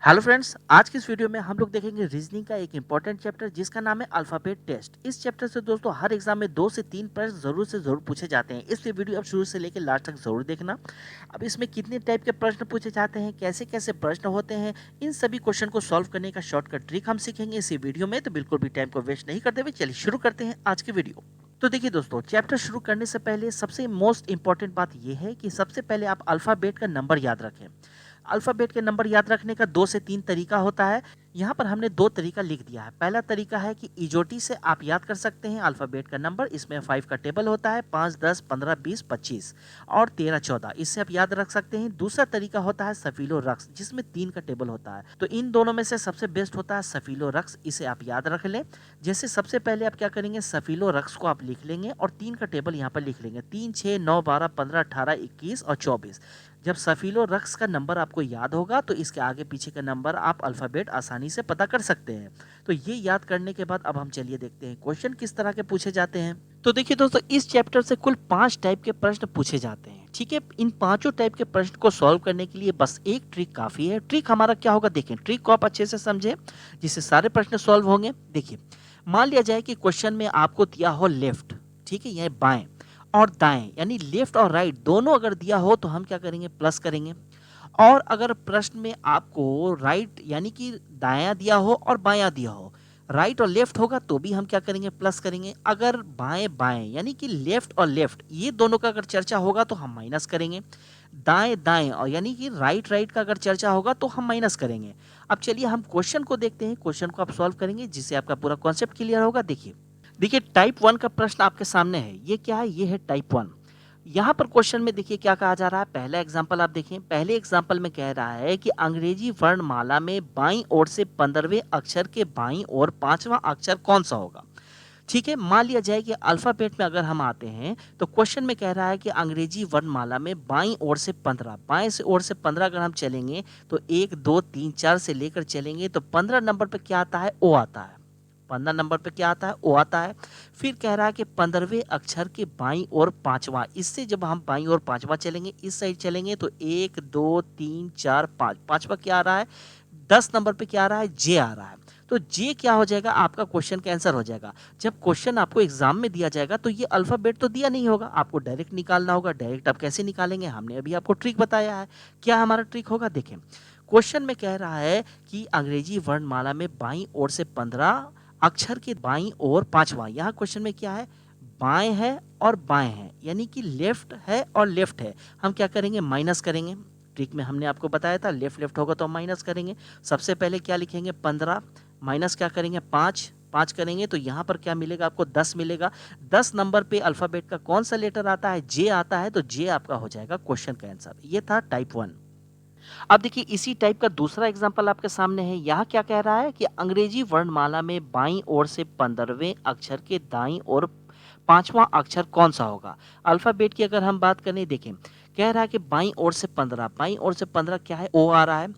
Hello friends, आज की इस वीडियो में हम लोग देखेंगे रीजनिंग का एक इंपॉर्टेंट चैप्टर जिसका नाम है अल्फाबेट टेस्ट। इस चैप्टर से दोस्तों हर एग्जाम में 2 से 3 प्रश्न जरूर से जरूर पूछे जाते हैं, इसलिए वीडियो अब शुरू से लेकर लास्ट तक जरूर देखना। अब इसमें कितने टाइप के प्रश्न पूछे जाते हैं, कैसे कैसे प्रश्न होते हैं, इन सभी क्वेश्चन को सॉल्व करने का शॉर्टकट ट्रिक हम सीखेंगे इसी वीडियो में। तो बिल्कुल भी टाइम को वेस्ट नहीं करते हुए चलिए शुरू करते हैं आज की वीडियो। तो देखिए दोस्तों, चैप्टर शुरू करने से पहले सबसे मोस्ट इंपॉर्टेंट बात यह है कि सबसे पहले आप अल्फाबेट का नंबर याद रखें। अल्फाबेट के नंबर याद रखने का 2 से 3 तरीका होता है। यहाँ पर हमने 2 तरीका लिख दिया है। पहला तरीका है कि इजोटी से आप याद कर सकते हैं अल्फाबेट का नंबर। इसमें 5 का टेबल होता है, 5, 10, 15, 20, 25 और 13, 14। इससे आप याद रख सकते हैं। दूसरा तरीका होता है सफीलो रक्स, जिसमें 3 का टेबल होता है। तो इन दोनों में से सबसे बेस्ट होता है सफीलो रक्स, इसे आप याद रख लें। जैसे सबसे पहले आप क्या करेंगे, सफीलो रक्स को आप लिख लेंगे और 3 का टेबल यहाँ पर लिख लेंगे। 3, 6, 9, 12, 15, 18, 21 और 24। जब सफीलो रक्स का नंबर आपको याद होगा तो इसके आगे पीछे का नंबर आप अल्फाबेट आसानी से पता कर सकते हैं। तो ये याद करने के बाद अब हम चलिए देखते हैं क्वेश्चन किस तरह के पूछे जाते हैं। तो देखिए दोस्तों, इस चैप्टर से कुल 5 टाइप के प्रश्न पूछे जाते हैं। ठीक है, इन पांचों टाइप के प्रश्न को सॉल्व करने के लिए बस एक ट्रिक काफी है। ट्रिक हमारा क्या होगा, देखें ट्रिक को आप अच्छे से समझे जिससे सारे प्रश्न सॉल्व होंगे। देखिए, मान लिया जाए कि क्वेश्चन में आपको दिया हो लेफ्ट, ठीक है, यह बाएं और दाएं, यानी लेफ्ट और राइट दोनों अगर दिया हो तो हम क्या करेंगे, प्लस करेंगे। और अगर प्रश्न में आपको राइट यानी कि दायां दिया हो और बायां दिया हो, राइट और लेफ्ट होगा तो भी हम क्या करेंगे, प्लस करेंगे। अगर बाएं बाएं यानी कि लेफ्ट और लेफ्ट ये दोनों का अगर चर्चा होगा तो हम माइनस करेंगे। दाएं दाएं और यानी कि राइट राइट का अगर चर्चा होगा तो हम माइनस करेंगे। अब चलिए हम क्वेश्चन को देखते हैं, क्वेश्चन को आप सॉल्व करेंगे जिससे आपका पूरा कॉन्सेप्ट क्लियर होगा। देखिए देखिए, टाइप 1 का प्रश्न आपके सामने है। ये क्या है, ये है टाइप 1। यहाँ पर क्वेश्चन में देखिए क्या कहा जा रहा है। पहला एग्जाम्पल आप देखें, पहले एग्जाम्पल में कह रहा है कि अंग्रेजी वर्णमाला में बाईं ओर से 15वें अक्षर के बाईं ओर 5वां अक्षर कौन सा होगा। ठीक है, मान लिया जाए कि अल्फाबेट में अगर हम आते हैं तो क्वेश्चन में कह रहा है कि अंग्रेजी वर्णमाला में बाईं ओर से 15, बाएं से ओर से 15 अगर हम चलेंगे तो 1, 2, 3, 4 से लेकर चलेंगे तो 15 नंबर पे क्या आता है, ओ आता है। 15 नंबर पे क्या आता है, ओ आता है। फिर कह रहा है कि 15वें अक्षर के बाईं ओर 5वां, इससे जब हम बाईं ओर 5वां चलेंगे, इस साइड चलेंगे तो 1, 2, 3, 4, 5, 5वां क्या आ रहा है, 10 नंबर पे क्या आ रहा है, जे आ रहा है। तो जे क्या हो जाएगा, आपका क्वेश्चन का आंसर हो जाएगा। जब क्वेश्चन आपको एग्जाम में दिया जाएगा तो ये अल्फाबेट तो दिया नहीं होगा, आपको डायरेक्ट निकालना होगा। डायरेक्ट आप कैसे निकालेंगे, हमने अभी आपको ट्रिक बताया है। क्या हमारा ट्रिक होगा, देखें क्वेश्चन में कह रहा है कि अंग्रेजी वर्णमाला में बाईं ओर से 15 अक्षर के बाईं ओर 5वां। यहाँ क्वेश्चन में क्या है, बाएं है और बाएं है, यानी कि लेफ्ट है और लेफ्ट है। हम क्या करेंगे, माइनस करेंगे। ट्रिक में हमने आपको बताया था लेफ्ट लेफ्ट होगा तो हम माइनस करेंगे। सबसे पहले क्या लिखेंगे, 15 माइनस क्या करेंगे, 5, 5 करेंगे तो यहाँ पर क्या मिलेगा आपको, 10 मिलेगा। 10 नंबर पे अल्फाबेट का कौन सा लेटर आता है, जे आता है, तो जे आपका हो जाएगा क्वेश्चन का आंसर। ये था टाइप 1। अब देखिए इसी टाइप का दूसरा एग्जाम्पल आपके सामने है। यहाँ क्या कह रहा है कि अंग्रेजी वर्णमाला में बाईं ओर से 15वें अक्षर के दाईं ओर 5वां अक्षर कौन सा होगा। अल्फाबेट की अगर हम बात करें, देखें कह रहा है कि बाईं ओर से 15, बाईं ओर से 15 क्या है, ओ आ रहा है।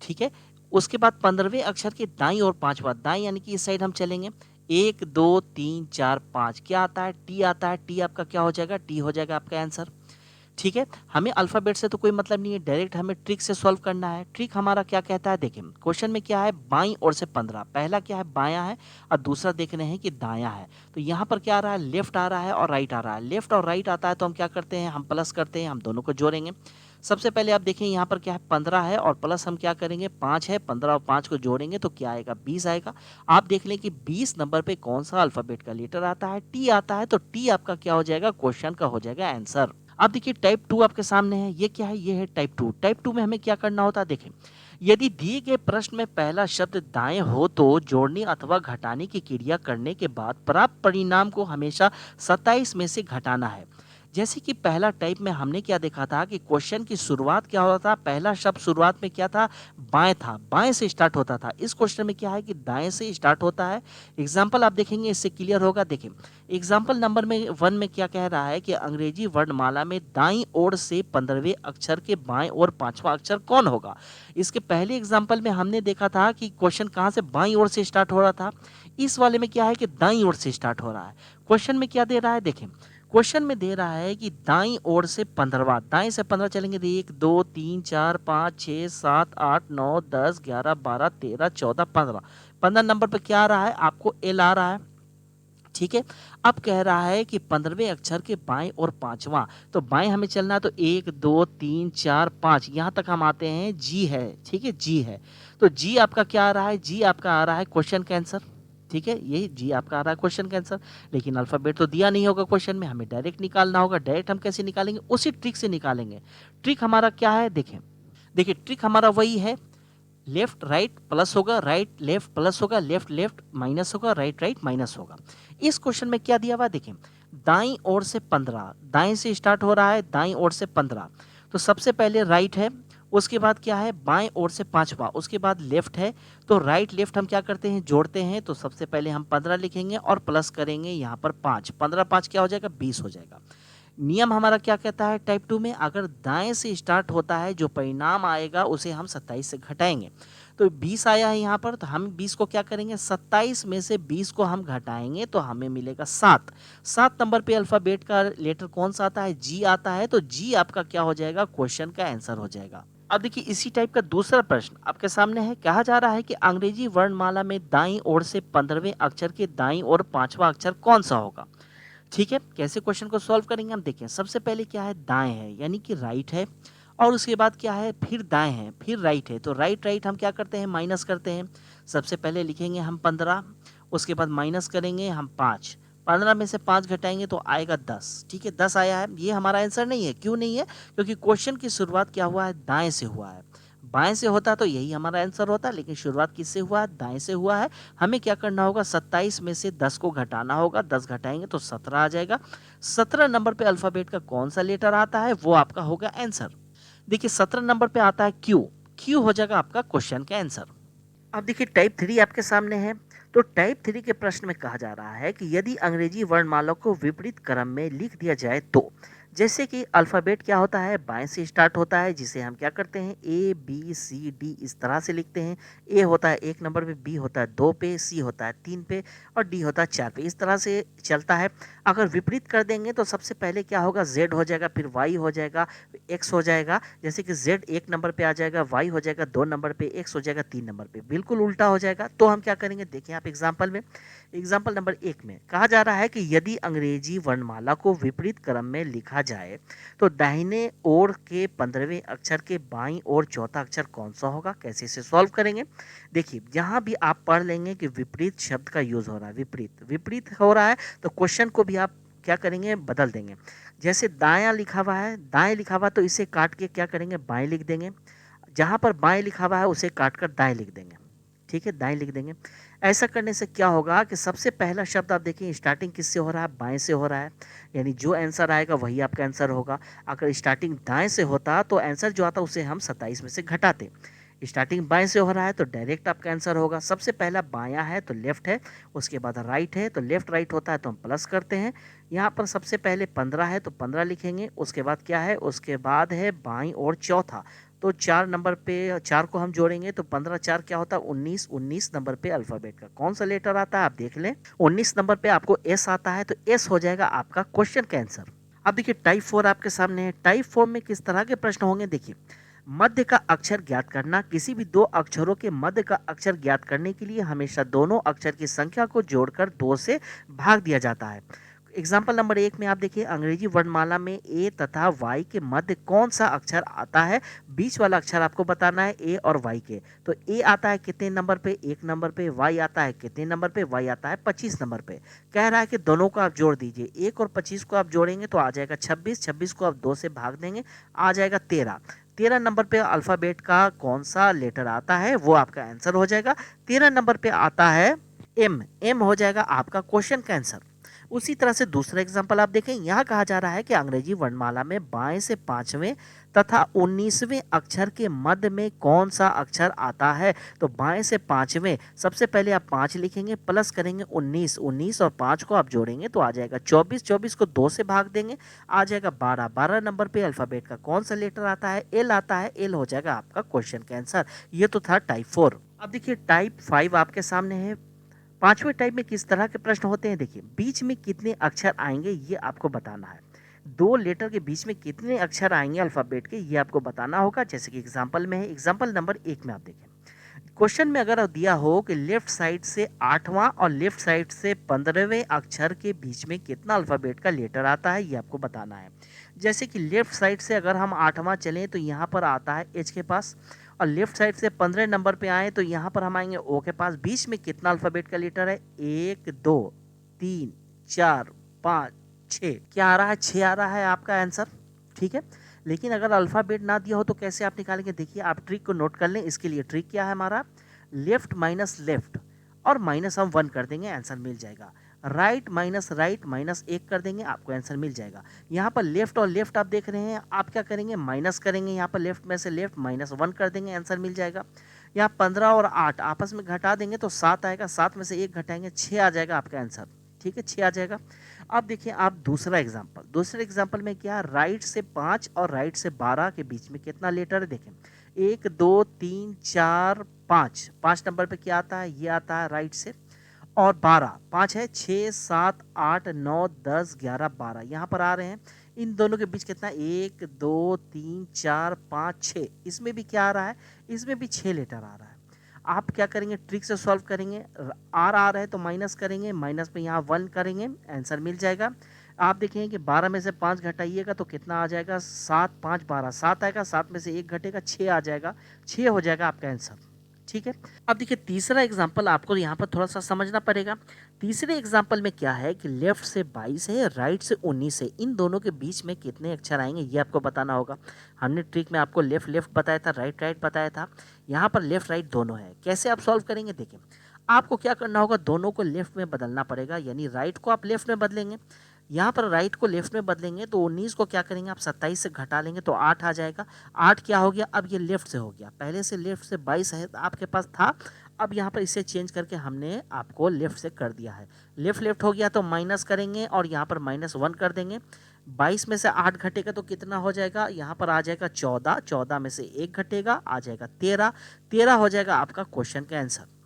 ठीक है, उसके बाद 15वें अक्षर के दाईं ओर 5वां, दाईं यानी कि इस साइड हम चलेंगे। 1, 2, 3, 4, 5 क्या आता है, टी आता है। टी आपका क्या हो जाएगा, टी हो जाएगा आपका आंसर। ठीक है, हमें अल्फाबेट से तो कोई मतलब नहीं है, डायरेक्ट हमें ट्रिक से सॉल्व करना है। ट्रिक हमारा क्या कहता है, देखें क्वेश्चन में क्या है, बाईं ओर से 15, पहला क्या है, बायां है और दूसरा देख रहे हैं कि दायां है। तो यहाँ पर क्या आ रहा है, लेफ्ट आ रहा है और राइट आ रहा है। लेफ्ट और राइट आता है तो हम क्या करते हैं, हम प्लस करते हैं, हम दोनों को जोड़ेंगे। सबसे पहले आप देखें यहाँ पर क्या है, 15 है और प्लस हम क्या करेंगे, 5 है। 15 और 5 को जोड़ेंगे तो क्या आएगा, 20 आएगा। आप देख लें कि 20 नंबर पे कौन सा अल्फाबेट का लेटर आता है, टी आता है। तो टी आपका क्या हो जाएगा, क्वेश्चन का हो जाएगा आंसर। अब देखिए टाइप 2 आपके सामने है। ये क्या है, ये है टाइप 2। टाइप 2 में हमें क्या करना होता है, देखें यदि दिए गए प्रश्न में पहला शब्द दाएं हो तो जोड़ने अथवा घटाने की क्रिया करने के बाद प्राप्त परिणाम को हमेशा 27 में से घटाना है। जैसे कि पहला टाइप में हमने क्या देखा था कि क्वेश्चन की शुरुआत क्या होता था, पहला शब्द शुरुआत में क्या था, बाएं था, बाएं से स्टार्ट होता था। इस क्वेश्चन में क्या है कि दाएं से स्टार्ट होता है। एग्जाम्पल आप देखेंगे इससे क्लियर होगा। देखें एग्जाम्पल नंबर में 1 में क्या कह रहा है कि अंग्रेजी वर्णमाला में दाईं ओर से 15वें अक्षर के बाएं ओर 5वां अक्षर कौन होगा। इसके पहले एग्जाम्पल में हमने देखा था कि क्वेश्चन कहाँ से, बाईं ओर से स्टार्ट हो रहा था। इस वाले में क्या है कि दाईं ओर से स्टार्ट हो रहा है। क्वेश्चन में क्या दे रहा है, देखें क्वेश्चन में दे रहा है कि दाईं ओर से 15वां, दाएं से 15 चलेंगे तो 1 2 3 4 5 6 7 8 9 10 11 12 13 14 15, 15 नंबर पे क्या आ रहा है आपको एल आ रहा है। ठीक है, अब कह रहा है कि 15वें अक्षर के बाएं और पांचवा, तो बाएं हमें चलना है तो 1 2 3 4 5 यहाँ तक हम आते हैं, जी है। ठीक है, जी है, तो जी आपका क्या आ रहा है, जी आपका आ रहा है क्वेश्चन का आंसर। ठीक है, ये जी आपका आ रहा है क्वेश्चन का आंसर, लेकिन अल्फाबेट तो दिया नहीं होगा क्वेश्चन में, हमें डायरेक्ट निकालना होगा। डायरेक्ट हम कैसे निकालेंगे, उसी ट्रिक से निकालेंगे। ट्रिक हमारा क्या है, देखें, देखिए ट्रिक हमारा वही है, लेफ्ट राइट प्लस होगा, राइट लेफ्ट प्लस होगा, लेफ्ट लेफ्ट माइनस होगा, राइट राइट माइनस होगा। इस क्वेश्चन में क्या दिया हुआ है, देखें, दाईं ओर से 15, दाएं से स्टार्ट हो रहा है, दाईं ओर से 15, तो सबसे पहले राइट है, उसके बाद क्या है बाएं ओर से पांचवा, उसके बाद लेफ्ट है। तो राइट लेफ्ट हम क्या करते हैं, जोड़ते हैं, तो सबसे पहले हम 15 लिखेंगे और प्लस करेंगे यहाँ पर 5, 15 5 क्या हो जाएगा, 20 हो जाएगा। नियम हमारा क्या कहता है टाइप 2 में, अगर दाएं से स्टार्ट होता है जो परिणाम आएगा उसे हम 27 से घटाएंगे। तो 20 आया है यहाँ पर, तो हम 20 को क्या करेंगे, 27 में से 20 को हम घटाएंगे तो हमें मिलेगा 7। 7 नंबर पे अल्फाबेट का लेटर कौन सा आता है, जी आता है, तो जी आपका क्या हो जाएगा, क्वेश्चन का आंसर हो जाएगा। अब देखिए इसी टाइप का दूसरा प्रश्न आपके सामने है, कहा जा रहा है कि अंग्रेजी वर्णमाला में दाईं ओर से 15वें अक्षर के दाईं ओर 5वां अक्षर कौन सा होगा। ठीक है, कैसे क्वेश्चन को सॉल्व करेंगे हम, देखिए सबसे पहले क्या है, दाएं है यानी कि राइट है, और उसके बाद क्या है, फिर दाएं है, फिर राइट है, तो राइट राइट हम क्या करते हैं, माइनस करते हैं। सबसे पहले लिखेंगे हम 15, उसके बाद माइनस करेंगे हम 5, 15 में से 5 घटाएंगे तो आएगा 10। ठीक है, 10 आया है, ये हमारा आंसर नहीं है। क्यों नहीं है, क्योंकि क्वेश्चन की शुरुआत क्या हुआ है, दाएं से हुआ है। बाएं से होता तो यही हमारा आंसर होता, लेकिन शुरुआत किससे हुआ है, दाएं से हुआ है। हमें क्या करना होगा, 27 में से 10 को घटाना होगा, 10 घटाएंगे तो 17 आ जाएगा। 17 नंबर पे अल्फाबेट का कौन सा लेटर आता है, वो आपका होगा आंसर। देखिए 17 नंबर पे आता है क्यू, क्यू हो जाएगा आपका क्वेश्चन का आंसर। अब देखिए टाइप 3 आपके सामने है, तो टाइप 3 के प्रश्न में कहा जा रहा है कि यदि अंग्रेजी वर्णमाला को विपरीत क्रम में लिख दिया जाए तो, जैसे कि अल्फ़ाबेट क्या होता है, बाएं से स्टार्ट होता है, जिसे हम क्या करते हैं, ए बी सी डी इस तरह से लिखते हैं। ए होता है 1 नंबर पे, बी होता है 2 पे, सी होता है 3 पे और डी होता है 4 पे, इस तरह से चलता है। अगर विपरीत कर देंगे तो सबसे पहले क्या होगा, जेड हो जाएगा, फिर वाई हो जाएगा, एक्स हो जाएगा। जैसे कि जेड 1 नंबर पे आ जाएगा, वाई हो जाएगा 2 नंबर पे, एक्स हो जाएगा 3 नंबर पे, बिल्कुल उल्टा हो जाएगा। तो हम क्या करेंगे, देखें आप एग्जाम्पल में, एग्जाम्पल नंबर 1 में कहा जा रहा है कि यदि अंग्रेजी वर्णमाला को विपरीत क्रम में लिखा जाए तो दाहिने ओर के 15वें अक्षर के बाईं ओर चौथा अक्षर कौन सा होगा। कैसे इसे सॉल्व करेंगे, देखिए यहाँ भी आप पढ़ लेंगे कि विपरीत शब्द का यूज हो रहा है, विपरीत विपरीत हो रहा है, तो क्वेश्चन को भी आप क्या करेंगे, बदल देंगे। जैसे दायां लिखा हुआ है, दाएं लिखा हुआ तो इसे काट के क्या करेंगे, बाएं लिख देंगे। जहां पर बाएं लिखा हुआ है उसे काट कर दाएं लिख देंगे। ठीक है, दाएं लिख देंगे। ऐसा करने से क्या होगा कि सबसे पहला शब्द आप देखिए स्टार्टिंग किससे हो रहा है, बाएं से हो रहा है, यानी जो आंसर आएगा वही आपका आंसर होगा। अगर स्टार्टिंग दाएं से होता तो आंसर जो आता उसे हम 27 में से घटाते। स्टार्टिंग बाएं से हो रहा है तो डायरेक्ट आपका आंसर होगा, सबसे पहला बायां है तो लेफ्ट है, उसके बाद राइट है तो लेफ्ट राइट होता है तो हम प्लस करते हैं। यहाँ पर सबसे पहले 15 है तो 15 लिखेंगे, उसके बाद क्या है, उसके बाद है बाईं और चौथा, तो 4 नंबर पे 4 को हम जोड़ेंगे तो 15 4 क्या होता है 19, 19 नंबर पे अल्फाबेट का कौन सा लेटर आता है आप देख लें, 19 नंबर पे आपको एस आता है, तो एस हो जाएगा आपका क्वेश्चन का आंसर। अब देखिए टाइप 4 आपके सामने है, टाइप 4 में किस तरह के प्रश्न होंगे, देखिए मध्य का अक्षर ज्ञात करना, किसी भी दो अक्षरों के मध्य का अक्षर ज्ञात करने के लिए हमेशा दोनों अक्षर की संख्या को जोड़कर 2 से भाग दिया जाता है। एग्जाम्पल नंबर 1 में आप देखिए अंग्रेजी वर्णमाला में ए तथा वाई के मध्य कौन सा अक्षर आता है, बीच वाला अक्षर आपको बताना है ए और वाई के। तो ए आता है कितने नंबर पे, 1 नंबर पे, वाई आता है कितने नंबर पे, वाई आता है 25 नंबर पे। कह रहा है कि दोनों को आप जोड़ दीजिए, 1 और 25 को आप जोड़ेंगे तो आ जाएगा 26, 26 को आप 2 से भाग देंगे आ जाएगा 13। 13 नंबर पे अल्फाबेट का कौन सा लेटर आता है वो आपका आंसर हो जाएगा। 13 नंबर पे आता है एम, एम हो जाएगा आपका क्वेश्चन का आंसर। उसी तरह से दूसरा एग्जांपल आप देखें, यहाँ कहा जा रहा है कि अंग्रेजी वर्णमाला में बाएं से 5वें तथा 19वें अक्षर के मध्य में कौन सा अक्षर आता है। तो बाएं से 5वें, सबसे पहले आप 5 लिखेंगे, प्लस करेंगे 19, 19 और 5 को आप जोड़ेंगे तो आ जाएगा 24, 24 को 2 से भाग देंगे आ जाएगा 12, 12 नंबर पे अल्फाबेट का कौन सा लेटर आता है, एल आता है, एल हो जाएगा आपका क्वेश्चन का आंसर। ये तो था टाइप 4। अब देखिए टाइप 5 आपके सामने है, पांचवें टाइप में किस तरह के प्रश्न होते हैं, देखिए बीच में कितने अक्षर आएंगे ये आपको बताना है। दो लेटर के बीच में कितने अक्षर आएंगे अल्फाबेट के ये आपको बताना होगा। जैसे कि एग्जाम्पल में है, एग्जाम्पल नंबर 1 में आप देखें, क्वेश्चन में अगर दिया हो कि लेफ्ट साइड से 8वां और लेफ्ट साइड से 15वें अक्षर के बीच में कितना अल्फाबेट का लेटर आता है ये आपको बताना है। जैसे कि लेफ्ट साइड से अगर हम 8वां चलें तो यहाँ पर आता है एच के पास, और लेफ्ट साइड से 15 नंबर पे आए तो यहाँ पर हम आएंगे ओ के पास। बीच में कितना अल्फाबेट का लेटर है, 1 2 3 4 5 6, क्या आ रहा है, 6 आ रहा है आपका आंसर। ठीक है, लेकिन अगर अल्फाबेट ना दिया हो तो कैसे आप निकालेंगे, देखिए आप ट्रिक को नोट कर लें। इसके लिए ट्रिक क्या है हमारा, लेफ्ट माइनस लेफ्ट और माइनस हम 1 कर देंगे, आंसर मिल जाएगा। राइट माइनस राइट माइनस 1 कर देंगे, आपको आंसर मिल जाएगा। यहाँ पर लेफ्ट और लेफ्ट आप देख रहे हैं, आप क्या करेंगे, माइनस करेंगे, यहाँ पर लेफ्ट में से लेफ्ट माइनस 1 कर देंगे, आंसर मिल जाएगा। यहाँ 15 और 8 आपस में घटा देंगे तो 7 आएगा, 7 में से 1 घटाएंगे 6 आ जाएगा आपका आंसर। ठीक है, 6 आ जाएगा। अब देखिए आप दूसरा एग्जाम्पल, दूसरे एग्जाम्पल में क्या, राइट से 5 और राइट से 12 के बीच में कितना लेटर है, देखें 1 2 3 4 5, 5 नंबर पे क्या आता है, ये आता है राइट से, और 12 5 है, 6 7 8 9 10 11 12 यहाँ पर आ रहे हैं। इन दोनों के बीच कितना, 1 2 3 4 5 6, इसमें भी क्या आ रहा है, इसमें भी 6 लेटर आ रहा है। आप क्या करेंगे, ट्रिक से सॉल्व करेंगे, आर आ रहा है तो माइनस करेंगे, माइनस पे यहाँ 1 करेंगे, आंसर मिल जाएगा। आप देखेंगे कि 12 में से 5 घटाइएगा तो कितना आ जाएगा, 7 5 12, 7 आएगा, 7 में से 1 घटेगा 6 आ जाएगा, 6 हो जाएगा आपका आंसर। ठीक है, अब देखिए तीसरा एग्जाम्पल आपको यहाँ पर थोड़ा सा समझना पड़ेगा। तीसरे एग्जाम्पल में क्या है कि लेफ्ट से 22 है, राइट से 19 है, इन दोनों के बीच में कितने अक्षर आएंगे ये आपको बताना होगा। हमने ट्रिक में आपको लेफ्ट लेफ्ट बताया था, राइट राइट बताया था, यहाँ पर लेफ्ट राइट दोनों है। कैसे आप सॉल्व करेंगे, देखिए आपको क्या करना होगा, दोनों को लेफ्ट में बदलना पड़ेगा, यानी राइट को आप लेफ्ट में बदलेंगे, यहाँ पर राइट को लेफ्ट में बदलेंगे तो 19 को क्या करेंगे आप 27 से घटा लेंगे तो 8 आ जाएगा। 8 क्या हो गया, अब ये लेफ्ट से हो गया, पहले से लेफ्ट से 22 है आपके पास था, अब यहाँ पर इसे चेंज करके हमने आपको लेफ्ट से कर दिया है। लेफ्ट लेफ्ट हो गया तो माइनस करेंगे और यहाँ पर -1 कर देंगे। 22 में से 8 घटेगा तो कितना हो जाएगा, यहाँ पर आ जाएगा 14, 14 में से 1 घटेगा आ जाएगा 13, 13 हो जाएगा आपका क्वेश्चन का आंसर।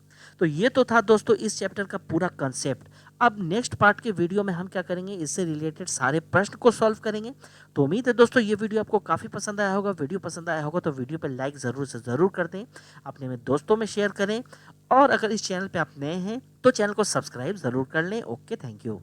तो ये तो था दोस्तों इस चैप्टर का पूरा कंसेप्ट। अब नेक्स्ट पार्ट के वीडियो में हम क्या करेंगे, इससे रिलेटेड सारे प्रश्न को सॉल्व करेंगे। तो उम्मीद है दोस्तों ये वीडियो आपको काफ़ी पसंद आया होगा। वीडियो पसंद आया होगा तो वीडियो पर लाइक ज़रूर से ज़रूर कर दें, अपने में दोस्तों में शेयर करें, और अगर इस चैनल पर आप नए हैं तो चैनल को सब्सक्राइब ज़रूर कर लें। Okay, thank you.